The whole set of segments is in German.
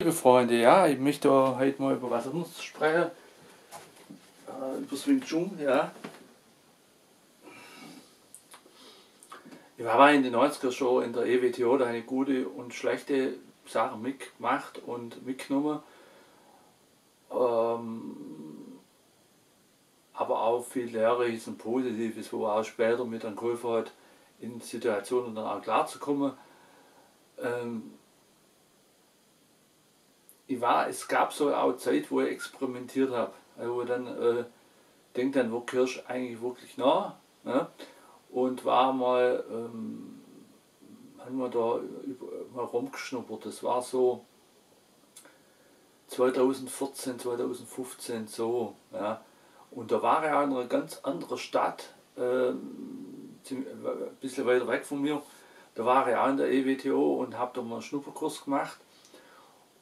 Liebe Freunde, ja, ich möchte heute mal über was anderes sprechen, über das Wing Chun, ja. Ich war in den 90er schon in der EWTO, da habe ich gute und schlechte Sachen mitgemacht und mitgenommen, aber auch viel Lehrreiches und Positives, wo auch später mit dann geholfen hat, in Situationen dann auch klarzukommen. Es gab so auch Zeit, wo ich experimentiert habe, wo ich dann denke, dann wo Kirsch eigentlich wirklich nah, ne? Und war mal, haben wir da mal rumgeschnuppert. Das war so 2014, 2015 so, ja. Und da war er in einer ganz anderen Stadt, ein bisschen weiter weg von mir. Da war er auch in der EWTO und habe da mal einen Schnupperkurs gemacht.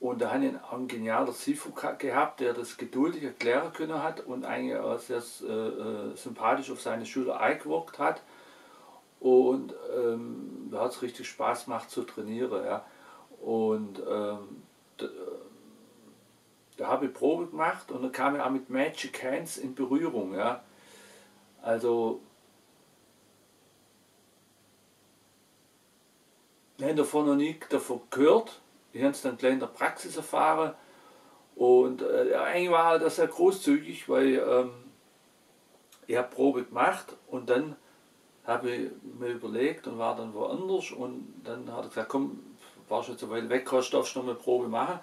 Und da habe ich einen genialen Sifu gehabt, der das geduldig erklären können hat und eigentlich auch sehr sympathisch auf seine Schüler eingewirkt hat. Und da hat es richtig Spaß gemacht zu trainieren. Ja. Und da habe ich Probe gemacht und dann kam ich auch mit Magic Hands in Berührung. Ja. Also, ich habe davon noch nie davon gehört. Ich habe es dann gleich in der Praxis erfahren. Und eigentlich war das sehr großzügig, weil ich habe Probe gemacht und dann habe ich mir überlegt und war dann woanders und dann hat er gesagt, komm, war schon so weit weg, darfst du noch eine Probe machen.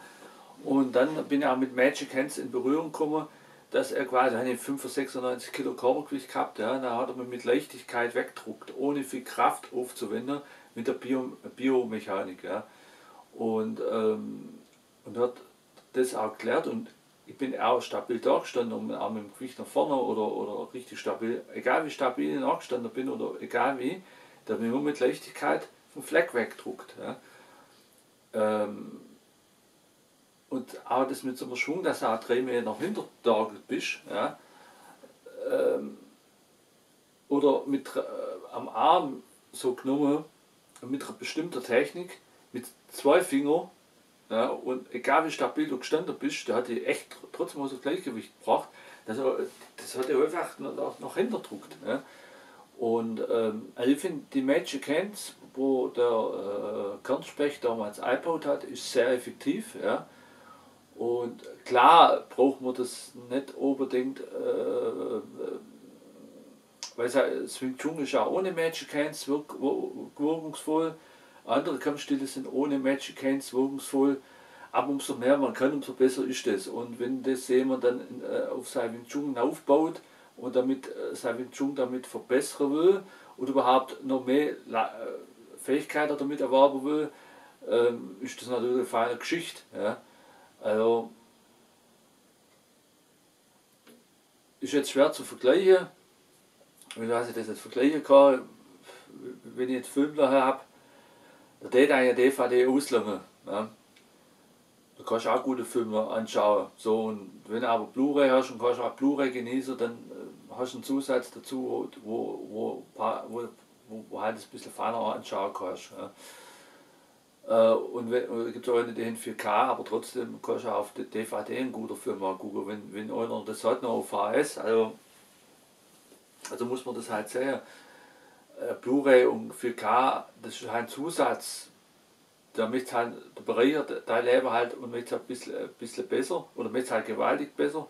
Und dann bin ich auch mit Magic Hands in Berührung gekommen, dass er quasi eine 95 Kilo Körpergewicht gehabt, ja, da hat er mir mit Leichtigkeit weggedruckt, ohne viel Kraft aufzuwenden, mit der Biomechanik. Ja. Und hat das auch erklärt und ich bin auch stabil da gestanden und auch mit dem Gewicht nach vorne oder richtig stabil, egal wie stabil ich nachgestanden bin oder egal wie, da bin ich nur mit Leichtigkeit vom Fleck weggedruckt. Ja. Und auch das mit so einem Schwung, dass du auch 3 Meter nach hinten getagelt bist, ja. Oder am Arm so genommen, mit einer bestimmten Technik, mit 2 Fingern. Ja, und egal wie stabil du gestanden bist, der hat die echt trotzdem aus dem Gleichgewicht gebracht. Das hat er einfach noch hinterdruckt. Ja. Und also ich finde, die Magic Hands, wo der Kernspecht damals eingebaut hat, ist sehr effektiv. Ja. Und klar braucht man das nicht unbedingt, weil das Wing Chun ist ja ohne Magic Hands wirkungsvoll. Andere Kampfstile sind ohne Magic Hands wirkungsvoll, aber umso mehr man kann, umso besser ist das. Und wenn das jemand dann auf sein Wing Chun aufbaut und damit sein Wing Chun damit verbessern will oder überhaupt noch mehr Fähigkeiten damit erwerben will, ist das natürlich eine feine Geschichte. Ja. Also ist jetzt schwer zu vergleichen, wie ich das jetzt vergleichen kann. Wenn ich jetzt Film daher habe, da geht eine DVD auslangen. Ja. Da kannst du auch gute Filme anschauen. So, und wenn du aber Blu-ray hast und kannst auch Blu-ray genießen, dann hast du einen Zusatz dazu, wo halt ein bisschen feiner anschauen kannst. Ja. Und es gibt auch eine, die in 4K, aber trotzdem kannst du auch auf der DVD einen guten Film angucken, wenn einer das hat noch auf VHS. Also muss man das halt sehen. Blu-ray und 4K, das ist halt ein Zusatz. Damit halt der Bereicher, der Leben halt und mit halt ein bisschen besser oder mit halt gewaltig besser.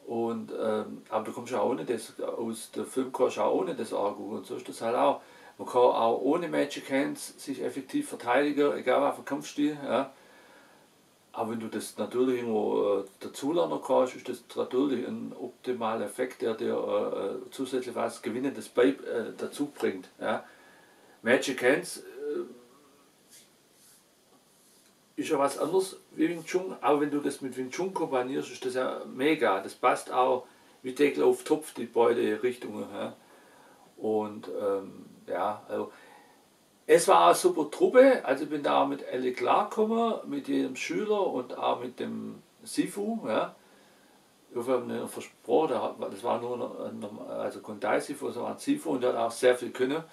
Und, aber du kommst ja auch ohne das, aus dem Film kannst du auch ohne das angucken und so ist das halt auch. Man kann auch ohne Magic Hands sich effektiv verteidigen, egal was für Kampfstil. Ja. Aber wenn du das natürlich irgendwo dazulernen kannst, ist das natürlich ein optimaler Effekt, der dir zusätzlich was Gewinnendes dazu bringt. Ja. Magic Hands ist ja was anderes wie Wing Chun, aber wenn du das mit Wing Chun kombinierst, ist das ja mega. Das passt auch wie Deckel auf Topf, die beide Richtungen. Ja. Und ja, also es war eine super Truppe, also ich bin da auch mit alle klargekommen, mit jedem Schüler und auch mit dem Sifu. Ja. Ich habe mir versprochen, das war nur also Kondai Sifu, das war ein Sifu und der hat auch sehr viel können.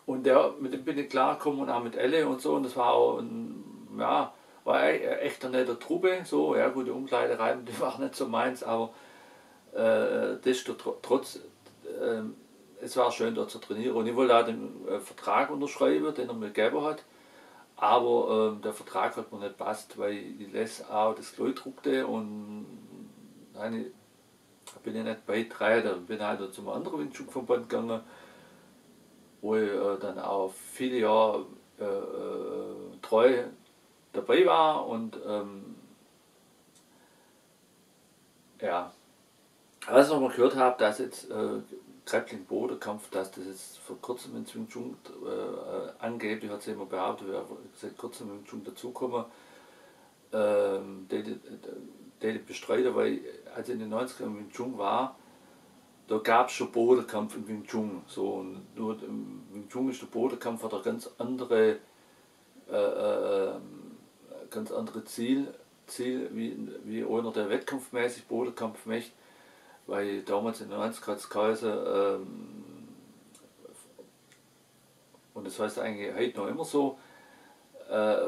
Und mit dem bin ich klargekommen und auch mit Elle und so. Und das war auch ja, war echt eine nette Truppe. So, ja gut, die Umkleidereiben, die waren nicht so meins, aber trotz, es war schön dort zu trainieren. Und ich wollte auch den Vertrag unterschreiben, den er mir gegeben hat. Aber der Vertrag hat mir nicht passt, weil ich Les auch das Klo druckte und nein, bin ich nicht beigetragen. Dann bin ich halt zum anderen Wing Chun Verband gegangen, wo ich dann auch viele Jahre treu dabei war und ja, was ich noch mal gehört habe, dass jetzt Grappling-Bodenkampf, dass das jetzt vor kurzem in Wing Chun angeblich, hat sie immer behauptet, wäre seit kurzem in Wing Chun dazugekommen, die bestreiten, weil als ich in den 90ern im Wing Chun war, da gab es schon Bodenkampf im Wing Chun. So, und nur im Wing Chun ist der Bodenkampf hat ein ganz andere Ziel wie einer, der wettkampfmäßig Bodenkampf möchte. Weil damals in den 90ern hat es geheißen, und das heißt eigentlich heute noch immer so,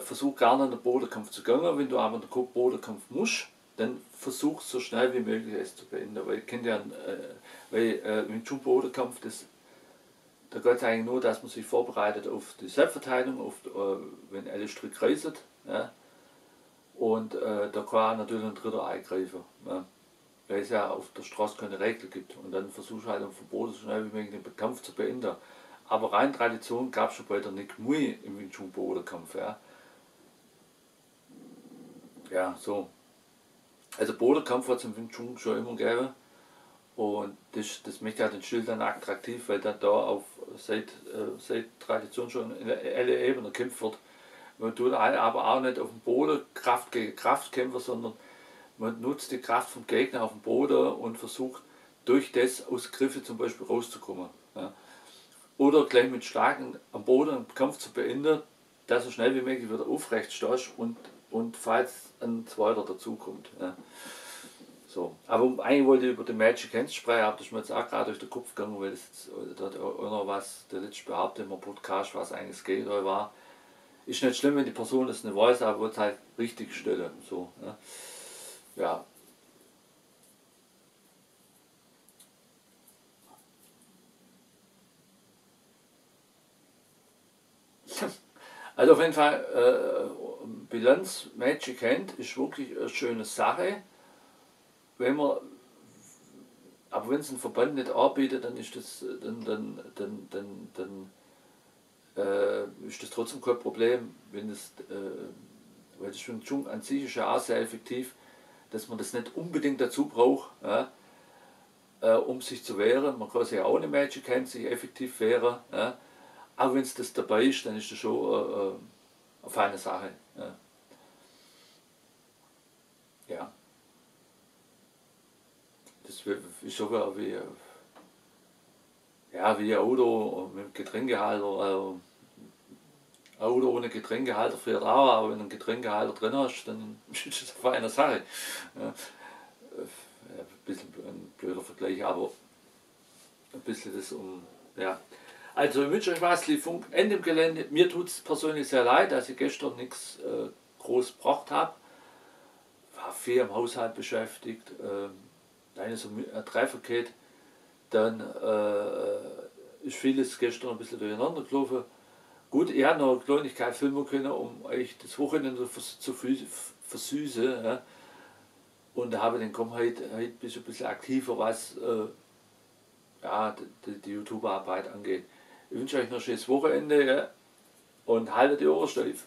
versuch gerne in den Bodenkampf zu gehen. Wenn du aber in den Bodenkampf musst, dann versuch so schnell wie möglich es zu beenden. Weil im Bodenkampf, da geht es eigentlich nur, dass man sich vorbereitet auf die Selbstverteidigung, wenn alle Strick reißen. Ja. Und da kann natürlich ein Dritter eingreifen. Ja. Weil es ja auf der Straße keine Regeln gibt. Und dann versuchst du halt am Verbot so schnell wie möglich den Kampf zu beenden. Aber rein Tradition gab es schon bei der Nick Mui im Wing Chun Bodenkampf. Ja. Ja, so. Also Bodenkampf hat es im Wing Chun schon immer gegeben. Und das macht ja den Stil dann attraktiv, weil dann da auf seit Tradition schon in alle Ebenen gekämpft wird. Man tut aber auch nicht auf dem Boden Kraft gegen Kraft kämpfen, sondern man nutzt die Kraft vom Gegner auf dem Boden und versucht durch das aus Griffe zum Beispiel rauszukommen. Ja. Oder gleich mit Schlagen am Boden einen Kampf zu beenden, dass so schnell wie möglich wieder aufrecht stehst und falls ein zweiter dazukommt. Ja. So. Aber eigentlich wollte ich über die Magic Hands sprechen, aber das ist mir jetzt auch gerade durch den Kopf gegangen, weil das da hat einer was, der letzte behauptet im Podcast, was eigentlich das Gegenteil war. Ist nicht schlimm, wenn die Person das nicht weiß, aber wird es halt richtig stellen. So, ja. Ja. Also auf jeden Fall, Bilanz Magic Hand ist wirklich eine schöne Sache. Wenn man, aber wenn es ein Verband nicht anbietet, dann ist das, ist das trotzdem kein Problem, wenn das, weil das Wing Chun an sich ist ja auch sehr effektiv, dass man das nicht unbedingt dazu braucht, ja, um sich zu wehren. Man kann sich auch ohne Magic Hand sich effektiv wehren. Ja. Aber wenn es das dabei ist, dann ist das schon eine feine Sache. Ja. Ja. Das ist so wie, ja, wie ein Auto mit einem Getränkehalter. Ein Auto ohne Getränkehalter fährt auch, aber wenn du einen Getränkehalter drin hast, dann ist das eine feine Sache. Ja. Ein bisschen ein blöder Vergleich, aber ein bisschen das ja. Also ich wünsche euch was, Funk, Ende im Gelände. Mir tut es persönlich sehr leid, dass ich gestern nichts groß gebracht habe. War viel im Haushalt beschäftigt. Eine so ein Trefferkette. Dann ist vieles gestern ein bisschen durcheinander gelaufen. Gut, ich habe noch eine Kleinigkeit filmen können, um euch das Wochenende zu versüßen. Ja. Und da habe ich dann heute ein bisschen aktiver, was ja, die YouTuber-Arbeit angeht. Ich wünsche euch noch ein schönes Wochenende, ja, und haltet die Ohren steif.